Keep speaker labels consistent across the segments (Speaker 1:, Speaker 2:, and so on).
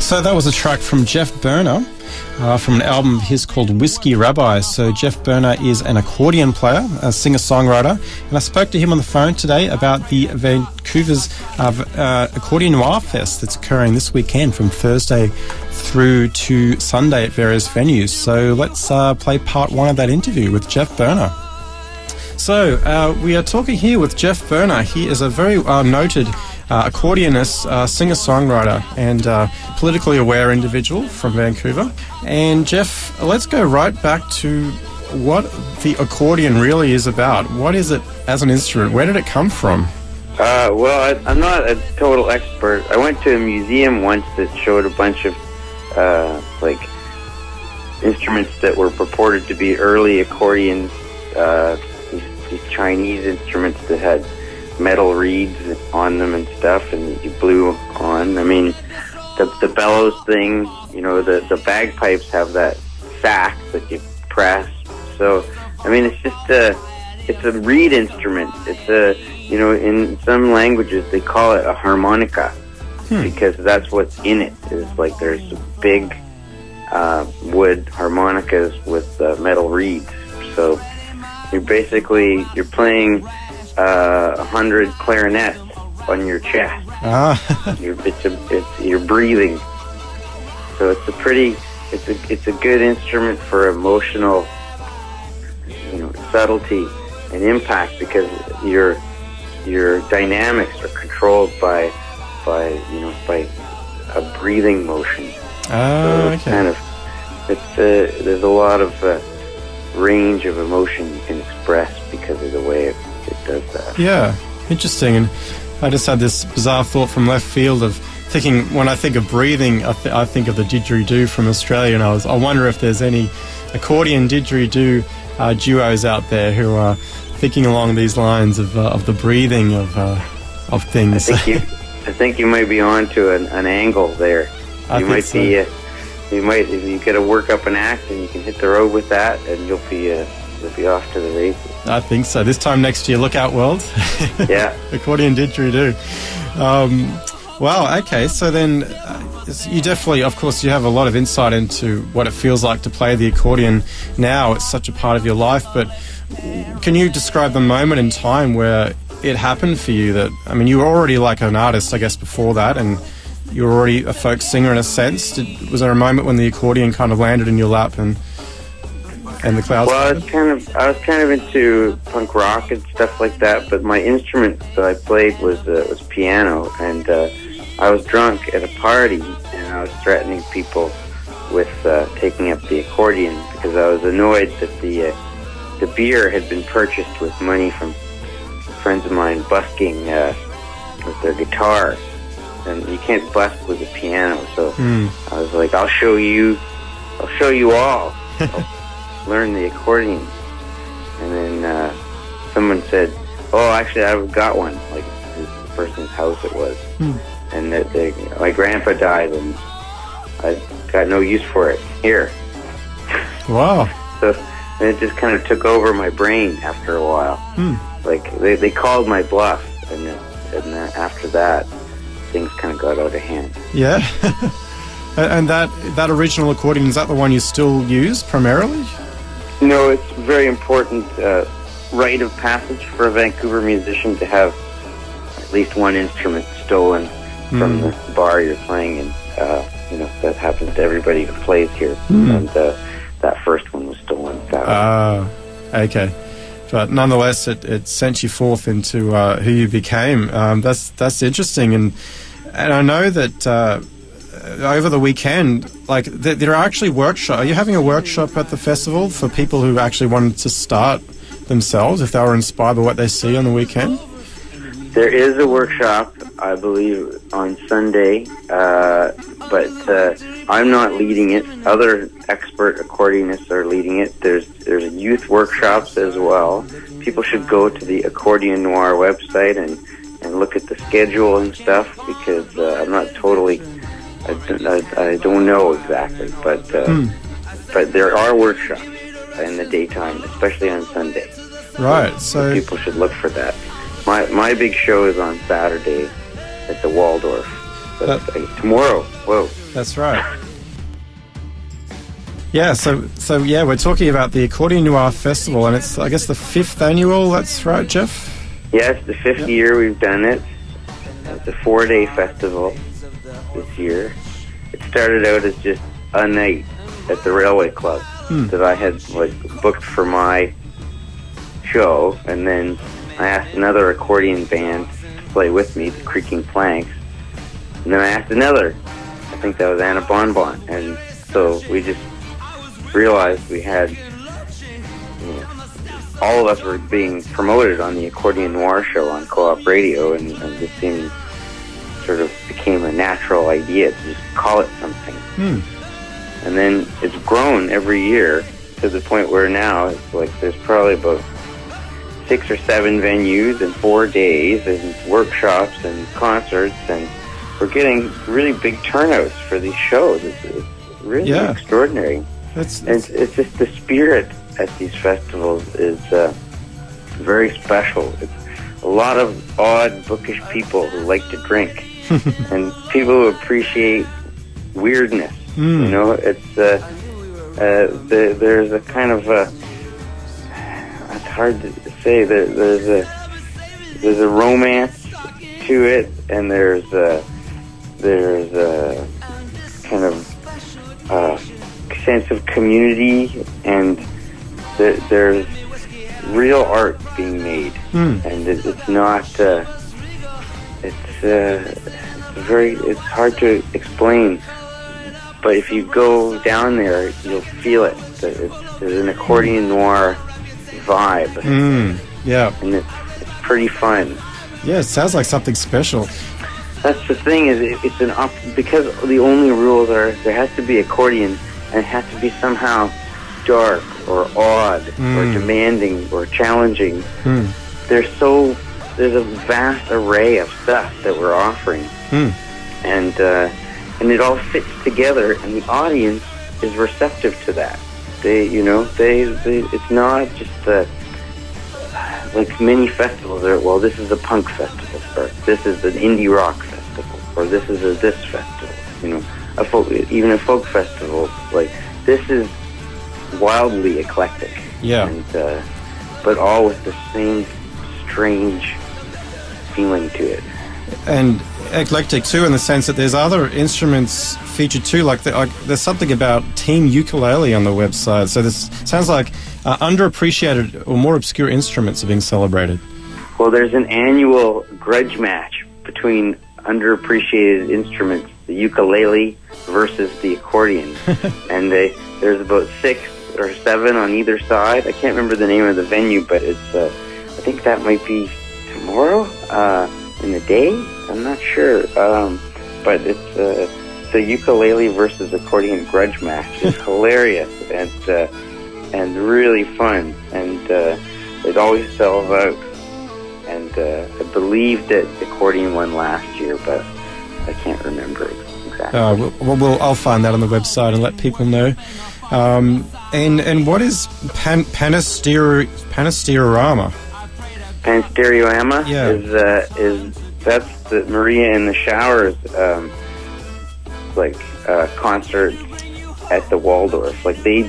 Speaker 1: So that was a track from Geoff Berner from an album of his called Whiskey Rabbi. So Geoff Berner is an accordion player, a singer-songwriter, and I spoke to him on the phone today about the Vancouver's Accordion Noir Fest that's occurring this weekend from Thursday through to Sunday at various venues. So let's play part one of that interview with Geoff Berner. So we are talking here with Geoff Berner. He is a very noted accordionist, singer-songwriter, and politically aware individual from Vancouver. And Geoff, let's go right back to what the accordion really is about. What is it as an instrument? Where did it come from?
Speaker 2: Well, I'm not a total expert. I went to a museum once that showed a bunch of like instruments that were purported to be early accordions. These Chinese instruments that had metal reeds on them and stuff, and you blew on. I mean, the bellows thing, you know, the bagpipes have that sack that you press. So, I mean, it's just it's a reed instrument. It's a, you know, in some languages they call it a harmonica because that's what's in it. Is like there's big wood harmonicas with metal reeds. So you're playing 100 clarinets on your chest. You're breathing. So it's a good instrument for emotional, you know, subtlety and impact, because your dynamics are controlled by a breathing motion. So it's okay. There's a lot of range of emotion you can express because of the way it does that.
Speaker 1: Yeah, interesting. And I just had this bizarre thought from left field of thinking, when I think of breathing, I think of the didgeridoo from Australia, and I wonder if there's any accordion didgeridoo duos out there who are thinking along these lines of the breathing of things.
Speaker 2: I think you might be onto an angle there. You got to work up an act, and you can hit the road with that, and you'll be off to the races.
Speaker 1: I think so. This time next year, look out, world.
Speaker 2: Yeah.
Speaker 1: Accordion didgeridoo. Wow, okay. So then you definitely, of course, you have a lot of insight into what it feels like to play the accordion now. It's such a part of your life. But can you describe the moment in time where it happened for you that, I mean, you were already like an artist, I guess, before that, and you were already a folk singer in a sense. Was there a moment when the accordion kind of landed in your lap and the clouds?
Speaker 2: Well, I was kind of into punk rock and stuff like that, but my instrument that I played was piano, and I was drunk at a party, and I was threatening people with taking up the accordion because I was annoyed that the beer had been purchased with money from friends of mine busking with their guitar. And you can't busk with a piano, so I was like, I'll show you all. I'll learn the accordion. And then someone said, oh, actually, I've got one. Like, this person's house it was. And my grandpa died, and I got no use for it. Here.
Speaker 1: Wow.
Speaker 2: So it just kind of took over my brain after a while. Like, they called my bluff, and then after that, things kind of got out of hand.
Speaker 1: Yeah. And that original accordion, is that the one you still use primarily?
Speaker 2: No, it's a very important rite of passage for a Vancouver musician to have at least one instrument stolen from the bar you're playing in. You know, that happens to everybody who plays here. And that first one was stolen.
Speaker 1: Okay. But nonetheless, it sent you forth into who you became. That's interesting, and I know that over the weekend, like there are actually workshops. Are you having a workshop at the festival for people who actually wanted to start themselves if they were inspired by what they see on the weekend?
Speaker 2: There is a workshop, I believe, on Sunday, but I'm not leading it. Other expert accordionists are leading it. There's youth workshops as well. People should go to the Accordion Noir website and look at the schedule and stuff, because I'm not totally, I don't know exactly, but there are workshops in the daytime, especially on Sunday.
Speaker 1: Right. So
Speaker 2: people should look for that. My big show is on Saturday at the Waldorf. But tomorrow. Whoa.
Speaker 1: That's right. Yeah, so yeah, we're talking about the Accordion Noir Festival, and it's, I guess, the 5th annual. That's right, Geoff?
Speaker 2: Yes, the 5th year we've done it. It's a 4-day festival this year. It started out as just a night at the Railway Club that I had booked for my show, and then I asked another accordion band to play with me, the Creaking Planks, and then I asked another. I think that was Anna Bonbon, and so we just realized we had, all of us were being promoted on the Accordion Noir show on Co-op Radio, and this seemed sort of became a natural idea to just call it something. And then it's grown every year to the point where now it's like there's probably about 6 or 7 venues and 4 days and workshops and concerts, and we're getting really big turnouts for these shows. It's really extraordinary. It's just the spirit at these festivals is very special. It's a lot of odd, bookish people who like to drink and people who appreciate weirdness. It's there's a kind of it's hard to say. There's a romance to it, and there's a kind of sense of community, and there's real art being made, and it's not. It's hard to explain, but if you go down there, you'll feel it. There's an Accordion Noir vibe.
Speaker 1: Yeah,
Speaker 2: and it's pretty fun.
Speaker 1: Yeah, it sounds like something special.
Speaker 2: That's the thing, is it's because the only rules are there has to be accordion, and it has to be somehow dark or odd or demanding or challenging. There's a vast array of stuff that we're offering, and it all fits together, and the audience is receptive to that. They it's not just like many festivals are. Well, this is a punk festival, or this is an indie rock festival, or this is this festival. Even a folk festival. Like, this is wildly eclectic.
Speaker 1: Yeah.
Speaker 2: And but all with the same strange feeling to it.
Speaker 1: And eclectic too, in the sense that there's other instruments featured too. Like there's something about team ukulele on the website. So this sounds like underappreciated or more obscure instruments are being celebrated.
Speaker 2: Well, there's an annual grudge match between underappreciated instruments, the ukulele versus the accordion, and there's about 6 or 7 on either side. I can't remember the name of the venue, but it's I think that might be tomorrow in the day. I'm not sure, but it's the ukulele versus accordion grudge match. It's hilarious and really fun, and it always sells out. And I believe that the accordion won last year, but I can't remember exactly.
Speaker 1: I'll find that on the website and let people know. And what is Panastereorama?
Speaker 2: Panastereorama is that's the Maria in the Showers concert at the Waldorf. Like they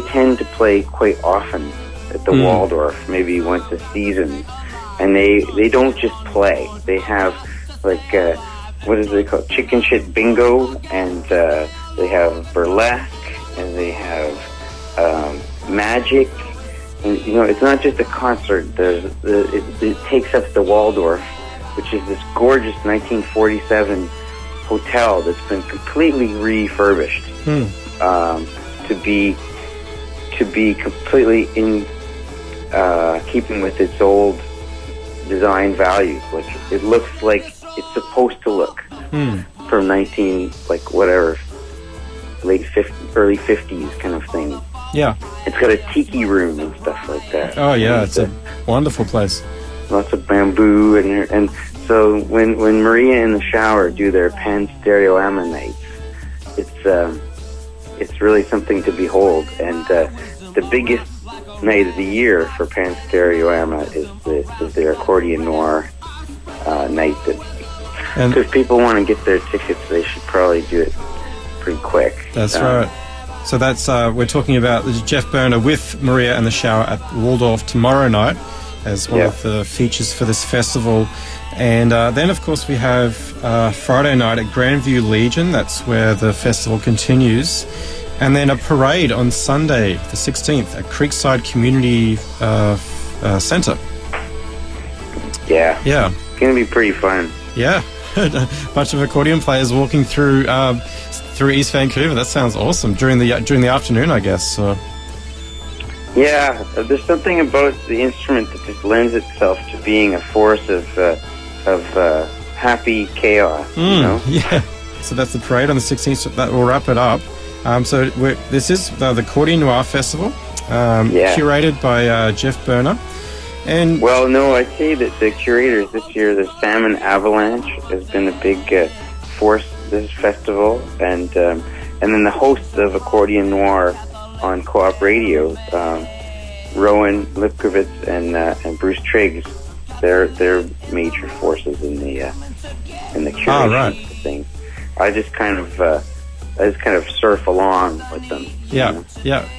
Speaker 2: tend to play quite often at the Waldorf, maybe once a season, and they don't just play. They have what is it called, chicken shit bingo, and they have burlesque, and they have magic. And it's not just a concert. It takes up the Waldorf, which is this gorgeous 1947 hotel that's been completely refurbished to be completely in keeping with its old design values. Like, it looks like it's supposed to look from late 50s, early 50s kind of thing.
Speaker 1: Yeah.
Speaker 2: It's got a tiki room and stuff like that.
Speaker 1: Oh yeah, it's a wonderful place.
Speaker 2: Lots of bamboo, and so when Maria in the Shower do their Panastereorama nights, it's really something to behold. And the biggest night of the year for Panastereorama is their Accordion Noir night that
Speaker 1: And
Speaker 2: if people want to get their tickets, they should probably do it pretty quick.
Speaker 1: That's right. So that's we're talking about Geoff Berner with Maria and the Shower at Waldorf tomorrow night as one of the features for this festival. And then, of course, we have Friday night at Grandview Legion. That's where the festival continues. And then a parade on Sunday, the 16th, at Creekside Community Centre.
Speaker 2: Yeah.
Speaker 1: Yeah.
Speaker 2: It's going to be pretty fun.
Speaker 1: Yeah. A bunch of accordion players walking through East Vancouver. That sounds awesome. During the afternoon, I guess. So.
Speaker 2: Yeah. There's something about the instrument that just lends itself to being a force of happy chaos, you know?
Speaker 1: Yeah. So that's the parade on the 16th. So that will wrap it up. So this is the Accordion Noir Festival, curated by Geoff Berner. And
Speaker 2: well, no, I'd say that the curators this year, the Salmon Avalanche, has been a big force this festival, and then the hosts of Accordion Noir on Co-op Radio, Rowan Lipkovitz and Bruce Triggs, they're major forces in the curation of things. I just kind of surf along with them.
Speaker 1: Yeah,
Speaker 2: you know?
Speaker 1: Yeah.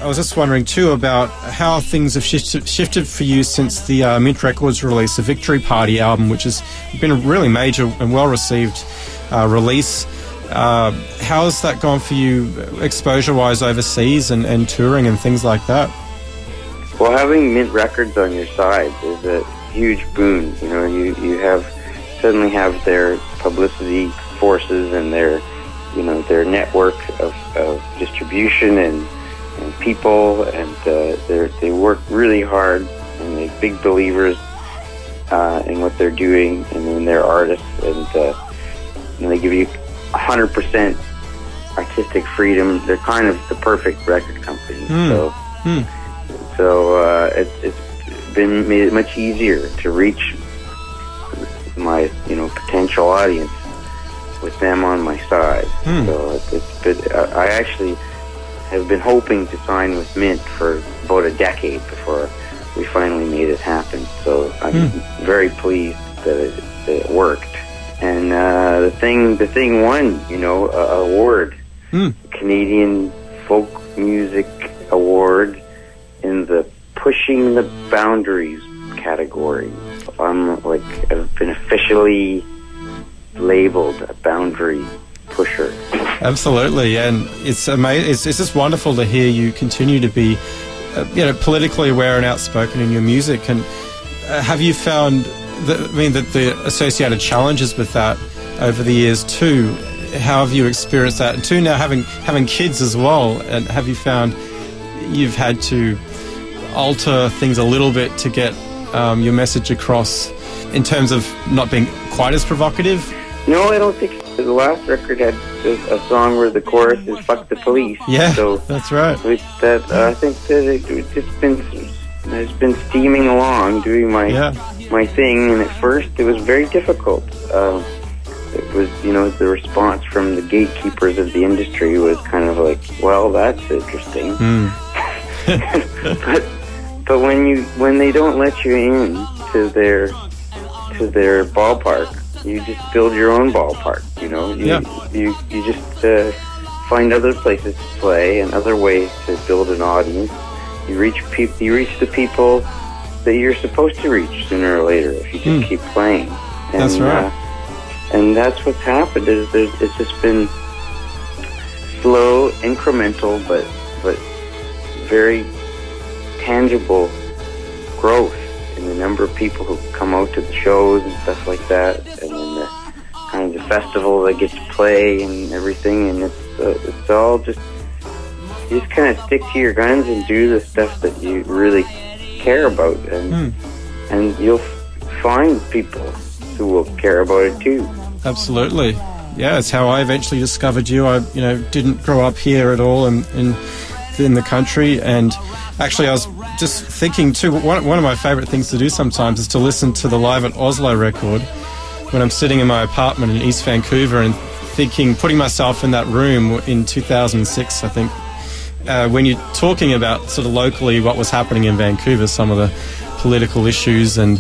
Speaker 1: I was just wondering too about how things have shifted for you since the Mint Records release, the Victory Party album, which has been a really major and well-received release. How's that gone for you exposure-wise overseas and touring and things like that?
Speaker 2: Well, having Mint Records on your side is a huge boon. You know, you suddenly have their publicity forces and their network of distribution and people, and they work really hard, and they're big believers in what they're doing and in their artists, and they give you 100% artistic freedom. They're kind of the perfect record company. So it's been made it much easier to reach my potential audience with them on my side. So it's been, I actually have been hoping to sign with Mint for about a decade before we finally made it happen. So I'm very pleased that it worked. And the thing won, an award, Canadian Folk Music Award in the Pushing the Boundaries category. I've been officially labeled a boundary pusher.
Speaker 1: Absolutely, and it's amazing. It's just wonderful to hear you continue to be, politically aware and outspoken in your music. And have you found that the associated challenges with that over the years too? How have you experienced that? And too, now having kids as well, and have you found you've had to alter things a little bit to get your message across in terms of not being quite as provocative?
Speaker 2: No, I don't think so. The last record had a song where the chorus is "fuck the police."
Speaker 1: Yeah,
Speaker 2: so
Speaker 1: that's right.
Speaker 2: With that, I think that it's been steaming along, doing my thing. And at first, it was very difficult. It was, the response from the gatekeepers of the industry was kind of like, "Well, that's interesting." but when they don't let you in to their ballpark, you just build your own ballpark. You just find other places to play and other ways to build an audience. You reach the people that you're supposed to reach sooner or later if you just keep playing. And,
Speaker 1: that's right.
Speaker 2: And that's what's happened. It's just been slow, incremental, but very tangible growth in the number of people who come out to the shows and stuff like that, and then the kind of the festival that gets to play and everything. And it's all just, you just kind of stick to your guns and do the stuff that you really care about, and you'll find people who will care about it too.
Speaker 1: Absolutely. Yeah, it's how I eventually discovered you. I, didn't grow up here at all in the country, and actually I was just thinking too, one of my favourite things to do sometimes is to listen to the Live at Oslo record when I'm sitting in my apartment in East Vancouver and putting myself in that room in 2006, I think, when you're talking about sort of locally what was happening in Vancouver, some of the political issues, and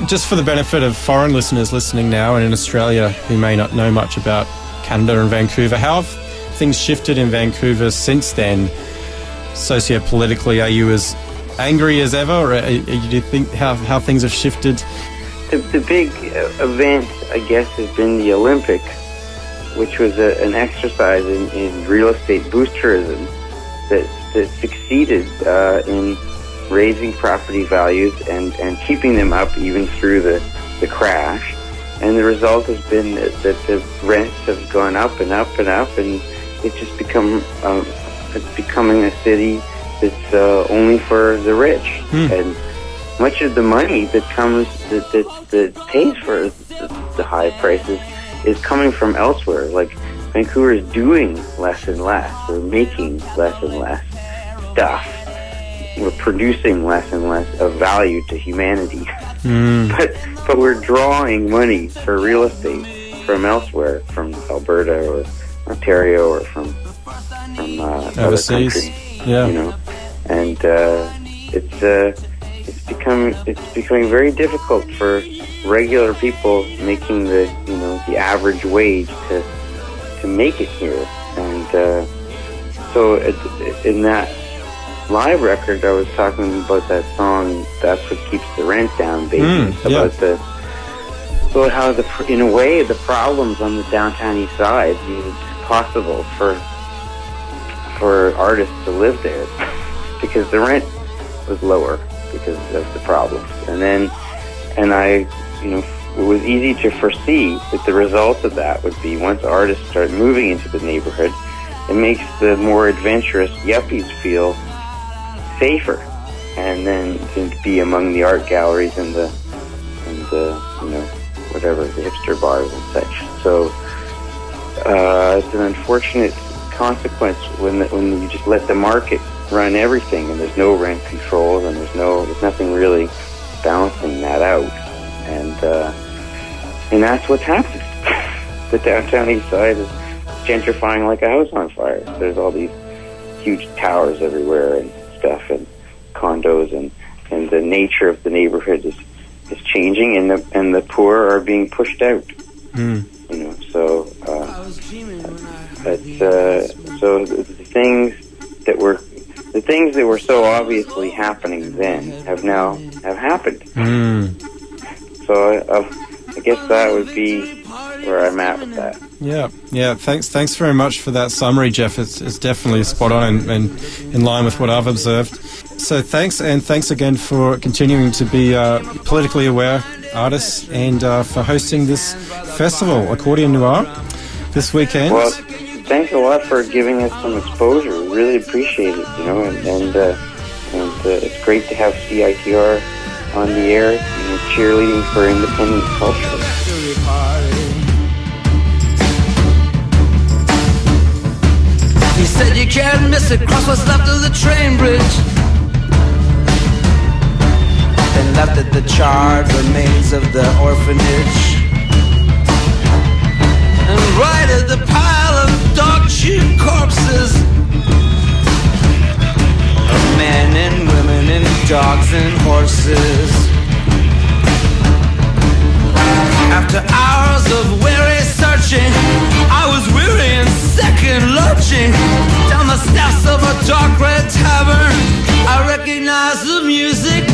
Speaker 1: just for the benefit of foreign listeners listening now and in Australia who may not know much about Canada and Vancouver, how have things shifted in Vancouver since then, sociopolitically? Are you as angry as ever, or do you think how things have shifted?
Speaker 2: The big event, I guess, has been the Olympics, which was an exercise in real estate boosterism that succeeded in raising property values and keeping them up even through the crash. And the result has been that the rents have gone up and up and up, and it's just it's becoming a city that's only for the rich. And much of the money that comes that pays for the high prices is coming from elsewhere. Like, Vancouver is doing less and less. We're making less and less stuff. We're producing less and less of value to humanity. But we're drawing money for real estate from elsewhere, from Alberta or Ontario or from other countries.
Speaker 1: Yeah.
Speaker 2: You know, and it's becoming very difficult for regular people making the average wage to make it here. And so in that live record, I was talking about that song, That's What Keeps the Rent Down, baby. About how in a way the problems on the downtown east side made it possible for artists to live there because the rent was lower because of the problems. And it was easy to foresee that the result of that would be, once artists start moving into the neighborhood, it makes the more adventurous yuppies feel safer, and then to be among the art galleries and the whatever, the hipster bars and such. So it's an unfortunate consequence when you just let the market run everything, and there's no rent controls, and there's nothing really balancing that out, and that's what's happening. The downtown east side is gentrifying like a house on fire. There's all these huge towers everywhere and stuff, and condos, and the nature of the neighborhood is changing, and the poor are being pushed out. So the things that were so obviously happening then have happened. So I guess that would be where I'm at with that.
Speaker 1: Yeah. Thanks very much for that summary, Geoff. It's definitely spot on and in line with what I've observed. So thanks again for continuing to be politically aware artists, and for hosting this festival, Accordion Noir, this weekend.
Speaker 2: Well, thanks a lot for giving us some exposure. We really appreciate it, and it's great to have CiTR on the air, cheerleading for independent culture.
Speaker 3: He said you can't miss it, cross what's left of the train bridge, then left at the charred remains of the orphanage, and right at the pile of dog-chewed corpses of men and women and dogs and horses. After hours of weary searching, I was weary and sick and lurching down the steps of a dark red tavern. I recognized the music